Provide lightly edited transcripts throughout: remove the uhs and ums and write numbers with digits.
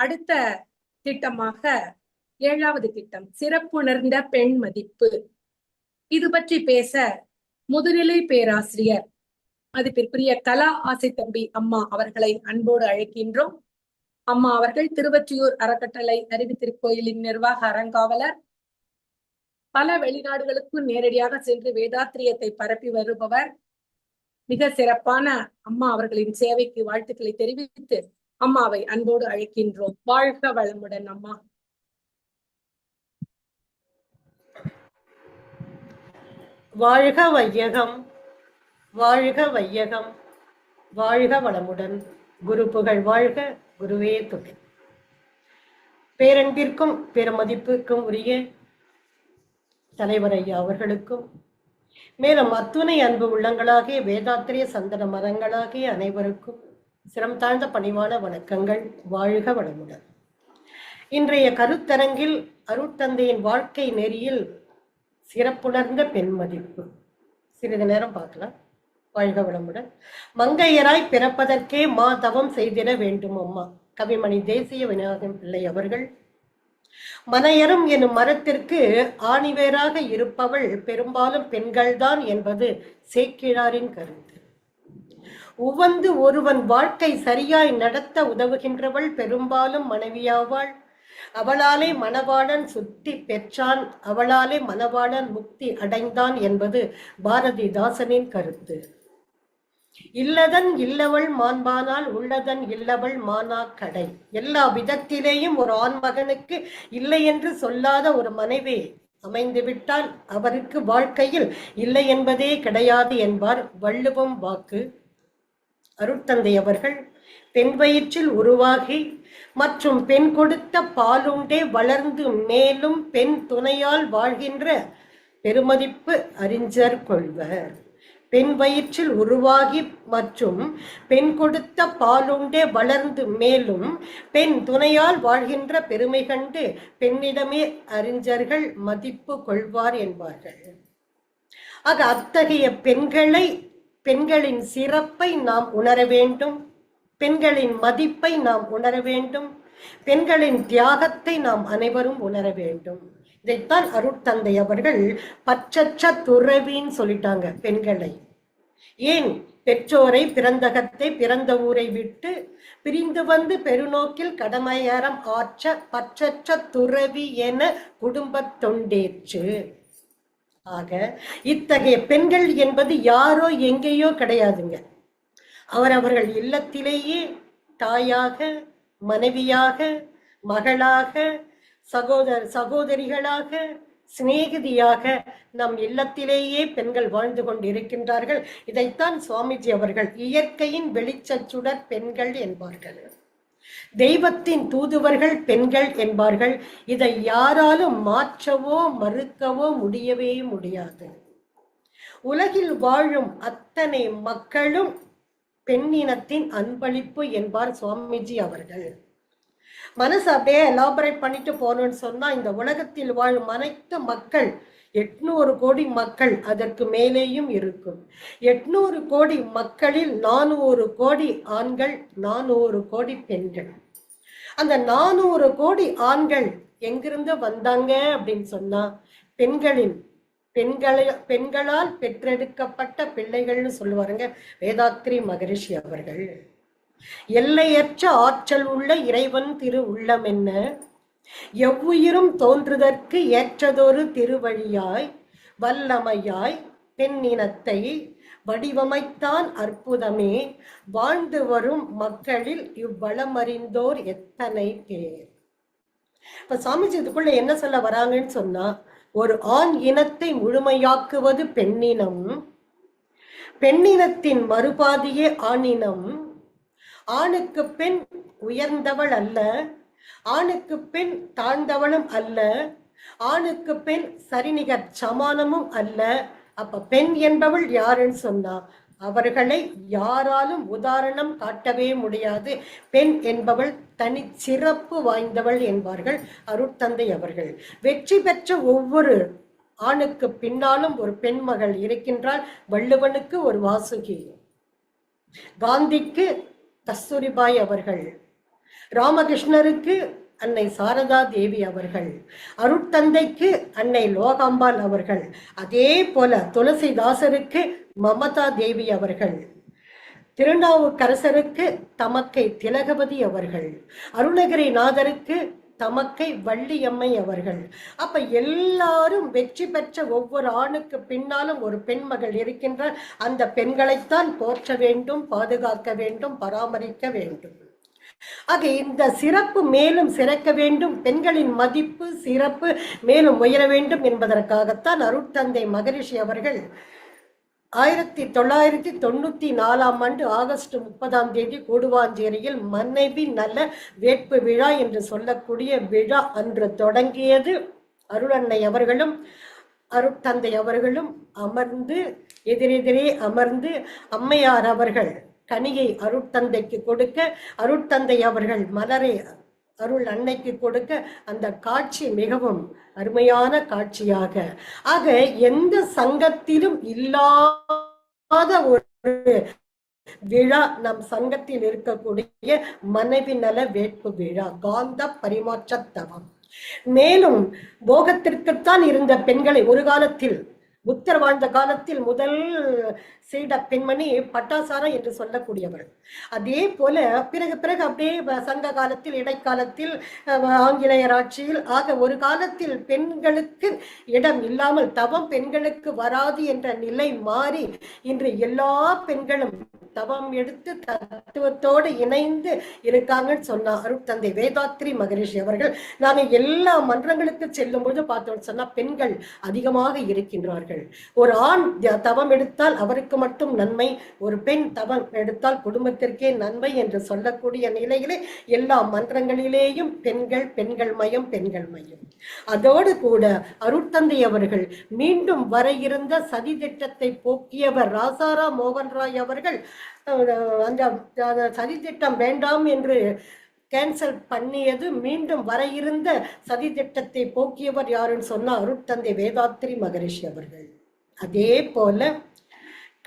அடுத்த திட்டமாக 7வது திட்டம் சிறப்புணர்ந்த பெண் மதிப்பு. இது பற்றி பேச முதுநிலை பேராசிரியர் மதிப்பிற்குரிய கலா ஆசை தம்பி அம்மா அவர்களை அன்போடு அழைக்கின்றோம். அம்மா அவர்கள் திருவொற்றியூர் அறக்கட்டளை அறிவித்திருக்கோயிலின் நிர்வாக அறங்காவலர், பல வெளிநாடுகளுக்கு நேரடியாக சென்று வேதாத்திரியத்தை பரப்பி வருபவர். மிக சிறப்பான அம்மா அவர்களின் சேவைக்கு வாழ்த்துக்களை தெரிவித்து அம்மாவை அன்போடு அழைக்கின்றோம். வாழ்க வளமுடன் அம்மா. வாழ்க வையகம், வாழ்க வையகம், வாழ்க வளமுடன். குரு புகழ் வாழ்க, குருவே துணை. பேரன்பிற்கும் பெருமதிப்புக்கும் உரிய தலைவர் ஐயா அவர்களுக்கும், மேலும் அத்துணை அன்பு உள்ளங்களாகிய வேதாத்திரிய சந்தன மரங்களாகிய அனைவருக்கும் சிரம் தாழ்ந்த பணிவான வணக்கங்கள். வாழ்க வளமுடன். இன்றைய கருத்தரங்கில் அருட்தந்தையின் வாழ்க்கை நெறியில் சிறப்புணர்ந்த பெண் மதிப்பு சிறிது நேரம் பார்க்கலாம். வாழ்க வளமுடன். மங்கையராய் பிறப்பதற்கே மா தவம் செய்திட வேண்டும் அம்மா. கவிமணி தேசிய விநாயகம் பிள்ளை அவர்கள். மனையரும் எனும் மரத்திற்கு ஆணிவேராக இருப்பவள் பெரும்பாலும் பெண்கள்தான் என்பது சேக்கிழாரின் கருத்து. உவந்து ஒருவன் வாழ்க்கை சரியாய் நடத்த உதவுகின்றவள் பெரும்பாலும் மனைவியாவாள். அவளாலே மணவாளன் சுத்தி பெற்றான், அவளாலே மணவாளன் முக்தி அடைந்தான் என்பது பாரதிதாசனின் கருத்து. இல்லதன் இல்லவள் மாண்பானால் உள்ளதன் இல்லவள் மானா கடை. எல்லா விதத்திலேயும் ஒரு ஆண்மகனுக்கு இல்லை என்று சொல்லாத ஒரு மனைவி அமைந்துவிட்டால் அவருக்கு வாழ்க்கையில் இல்லை என்பதே கிடையாது என்பார் வள்ளுவம் வாக்கு. அருட்தந்தை அவர்கள் பெண் வயிற்றில் உருவாகி மற்றும் பெண் கொடுத்த பாலுண்டே வளர்ந்து மேலும் பெண் துணையால் வாழ்கின்ற பெருமதிப்பு அறிஞர் கொள்வர். பெண் வயிற்றில் உருவாகி மற்றும் பெண் கொடுத்த பாலுண்டே வளர்ந்து மேலும் பெண் துணையால் வாழ்கின்ற பெருமை கண்டு பெண்ணிடமே அறிஞர்கள் மதிப்பு கொள்வார் என்பார்கள். ஆக அத்தகைய பெண்களின் சிறப்பை நாம் உணர வேண்டும், பெண்களின் மதிப்பை நாம் உணர வேண்டும், பெண்களின் தியாகத்தை நாம் அனைவரும் உணர வேண்டும். இதைத்தான் அருட்தந்தை அவர்கள் பற்றற்ற துறவின்னு சொல்லிட்டாங்க பெண்களை. ஏன்? பெற்றோரை பிறந்தகத்தை பிறந்த ஊரை விட்டு பிரிந்து வந்து பெருநோக்கில் கடமையறம் ஆற்ற பற்றற்ற துறவி என குடும்பத் தொண்டேற்று. ஆக இத்தகைய பெண்கள் என்பது யாரோ எங்கேயோ கிடையாதுங்க. அவர்கள் இல்லத்திலேயே தாயாக, மனைவியாக, மகளாக, சகோதரிகளாக, சிநேகிதியாக நம் இல்லத்திலேயே பெண்கள் வாழ்ந்து கொண்டிருக்கின்றார்கள். இதைத்தான் சுவாமிஜி அவர்கள் இயற்கையின் வெளிச்சச்சுடர் பெண்கள் என்பார்கள், தெய்வத்தின் தூதுவர்கள் பெண்கள் என்பார்கள். இதை யாராலும் மாற்றவோ மறுக்கவோ முடியவே முடியாது. உலகில் வாழும் அத்தனை மக்களும் பெண்ணினத்தின் அன்பளிப்பு என்பார் சுவாமிஜி அவர்கள். மனசு அப்படியே எலாபரேட் பண்ணிட்டு போனோம்னு சொன்னா இந்த உலகத்தில் வாழும் அனைத்து மக்கள் 800 கோடி மக்கள், அதற்கு மேலேயும் இருக்கும். 800 கோடி மக்களில் 400 கோடி ஆண்கள், 400 கோடி பெண்கள். அந்த 400 கோடி ஆண்கள் எங்கிருந்து வந்தாங்க அப்படின்னு சொன்னா பெண்களால் பெற்றெடுக்கப்பட்ட பிள்ளைகள்னு சொல்லுவாருங்க வேதாத்ரி மகரிஷி அவர்கள். எல்லையற்ற ஆற்றல் உள்ள இறைவன் திரு உள்ளம் என்ன, எவ்வுயிரும் தோன்றுதற்கு ஏற்றதொரு திருவழியாய் வல்லமையாய் பெண்ணினத்தை வடிவமைத்தான் அற்புதமே. வாழ்ந்து வரும் மக்களில் இவ்வளமறிந்தோர் எத்தனை பேர். இப்ப சாமிஜி இதுக்குள்ள என்ன சொல்ல வராங்கன்னு சொன்னா, ஒரு ஆண் இனத்தை முழுமையாக்குவது பெண்ணினம், பெண்ணினத்தின் மறுபாதியே ஆணினம். ஆணுக்கு பெண் உயர்ந்தவள் அல்ல, ஆணுக்கு பெண் தாழ்ந்தவளும் அல்ல, ஆணுக்கு பெண் சரிநிகர் சமானமும் அல்ல. அப்ப பெண் என்பவள் யாருன்னு சொன்னா அவர்களை யாராலும் உதாரணம் காட்டவே முடியாது. பெண் என்பவள் தனி சிறப்பு வாய்ந்தவள் என்பார்கள் அருட்தந்தை அவர்கள். வெற்றி பெற்ற ஒவ்வொரு ஆணுக்கு பின்னாலும் ஒரு பெண் மகள் இருக்கின்றாள். வள்ளுவனுக்கு ஒரு வாசுகி, காந்திக்கு கஸ்தூரிபாய் அவர்கள், ராமகிருஷ்ணருக்கு அன்னை சாரதா தேவி அவர்கள், அருட்தந்தைக்கு அன்னை லோகாம்பாள் அவர்கள், அதே போல துளசிதாசருக்கு மமதா தேவி அவர்கள், திருநாவுக்கரசருக்கு தமக்கை திலகவதி அவர்கள், அருணகிரிநாதருக்கு தமக்கை வள்ளியம்மை அவர்கள். அப்ப எல்லாரும் வெற்றி பெற்ற ஒவ்வொரு ஆணுக்கு பின்னாலும் ஒரு பெண்மகள் இருக்கின்றார். அந்த பெண்களைத்தான் போற்ற வேண்டும், பாதுகாக்க வேண்டும், பராமரிக்க வேண்டும். ஆக இந்த சிறப்பு மேலும் சிறக்க வேண்டும், பெண்களின் மதிப்பு சிறப்பு மேலும் உயர வேண்டும் என்பதற்காகத்தான் அருட்தந்தை மகரிஷி அவர்கள் 1994 ஆகஸ்ட் 30 கூடுவாஞ்சேரியில் மனைவி நல வேட்பு விழா என்று சொல்லக்கூடிய விழா அன்று தொடங்கியது. அருளன்னை அவர்களும் அருட்தந்தை அவர்களும் அமர்ந்து எதிரெதிரே அமர்ந்து அம்மையார் அவர்கள் கனியை அருட்தந்தைக்கு கொடுக்க, அருட்தந்தை அவர்கள் மலரை அருள் அன்னைக்கு கொடுக்க, அந்த காட்சி மிகவும் அருமையான காட்சியாக, ஆக எந்த சங்கத்திலும் இல்லாத ஒரு விழா நம் சங்கத்தில் இருக்கக்கூடிய மனைவி நல வேட்பு விழா, காந்த பரிமாற்ற தவம். மேலும் போகத்திற்குத்தான் இருந்த பெண்களை ஒரு காலத்தில், புத்தர் வாழ்ந்த காலத்தில் முதல் சீட பெண்மணி பட்டாசாரா என்று சொல்லக்கூடியவர். அதே போல பிறகு பிறகு அப்படியே சங்க காலத்தில், இடைக்காலத்தில், ஆங்கிலேயர் ஆட்சியில், ஆக ஒரு காலத்தில் பெண்களுக்கு இடம் இல்லாமல் தவம் பெண்களுக்கு வராது என்ற நிலை மாறி இன்று எல்லா பெண்களும் தவம் எடுத்து தத்துவத்தோடு இணைந்து இருக்காங்கன்னு சொன்னா அருட்தந்தை வேதாத்ரி மகரிஷி அவர்கள். நாங்க எல்லா மன்றங்களுக்கு செல்லும் பொழுது பார்த்தோம் சொன்னா பெண்கள் அதிகமாக இருக்கின்றார்கள். ஒரு ஆண் தவம் எடுத்தால் அவருக்கு மட்டும் நன்மை, ஒரு பெண் தவம் எடுத்தால் குடும்பத்திற்கே நன்மை என்று சொல்லக்கூடிய நிலையிலே எல்லா மன்றங்களிலேயும் பெண்கள், பெண்கள் மயம், பெண்கள் மயம். அதோடு கூட அருட்தந்தை அவர்கள் மீண்டும் வர இருந்த சதி திட்டத்தை போக்கியவர் ராசாரா மோகன் ராய் அவர்கள். அந்த சதி திட்டம் வேண்டாம் என்று கேன்சல் பண்ணியது. மீண்டும் வர இருந்த சதி திட்டத்தை போக்கியவர் யாருன்னு சொன்னா அருட்தந்தை வேதாத்ரி மகரிஷி அவர்கள். அதே போல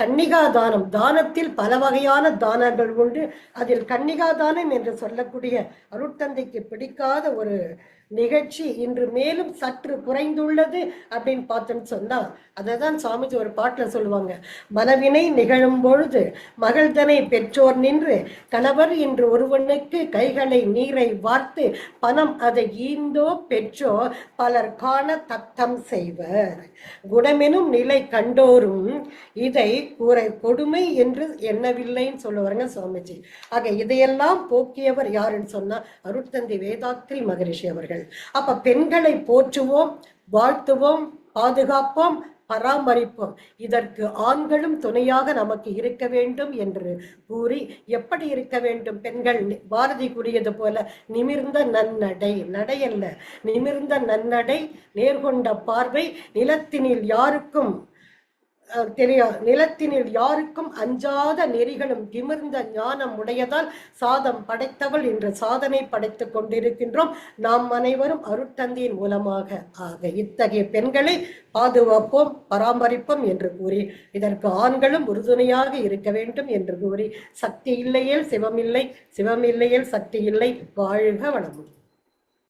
கன்னிகாதானம், தானத்தில் பல வகையான தானங்கள் உண்டு. அதில் கன்னிகாதானம் என்று சொல்லக்கூடிய அருட்தந்தைக்கு பிடிக்காத ஒரு நிகழ்ச்சி இன்று மேலும் சற்று குறைந்துள்ளது அப்படின்னு பார்த்தோன்னு சொன்னா, அதைதான் சுவாமிஜி ஒரு பாட்டுல சொல்லுவாங்க, மனவினை நிகழும் பொழுது மகள்தனை பெற்றோர் நின்று கணவர் இன்று ஒருவனுக்கு கைகளை நீரை வார்த்து பணம் அதை ஈந்தோ பெற்றோ பலர் காண தத்தம் செய்வர், குணமெனும் நிலை கண்டோரும் இதை கூரை கொடுமை என்று எண்ணவில்லைன்னு சொல்லுவாருங்க சுவாமிஜி. ஆக இதையெல்லாம் போக்கியவர் யாருன்னு சொன்னா அருட்தந்தை வேதாத்ரி மகரிஷி அவர்கள். அப்ப பெண்களை போற்றுவோம், வாழ்த்துவோம், பாதுகாப்போம், பராமரிப்போம். இதற்கு ஆண்களும் துணையாக நமக்கு இருக்க வேண்டும் என்று கூறி, எப்படி இருக்க வேண்டும் பெண்கள்? பாரதி கூறியது போல நிமிர்ந்த நன்னடை, நடையல்ல நிமிர்ந்த நன்னடை, நேர்கொண்ட பார்வை, நிலத்தினில் யாருக்கும் நிலத்தினில் யாருக்கும் அஞ்சாத நெறிகளும் திமிர்ந்த ஞானம் உடையதால் சாதம் படைத்தவள் என்று சாதனை படைத்துக் கொண்டிருக்கின்றோம் நாம் அனைவரும் அருட்தந்தையின் மூலமாக. ஆக இத்தகைய பெண்களை பாதுகாப்போம், பராமரிப்போம் என்று கூறி, இதற்கு ஆண்களும் உறுதுணையாக இருக்க வேண்டும் என்று கூறி, சக்தி இல்லையேல் சிவமில்லை, சிவம் இல்லையேல் சக்தி இல்லை. வாழ்க வளமுடன்.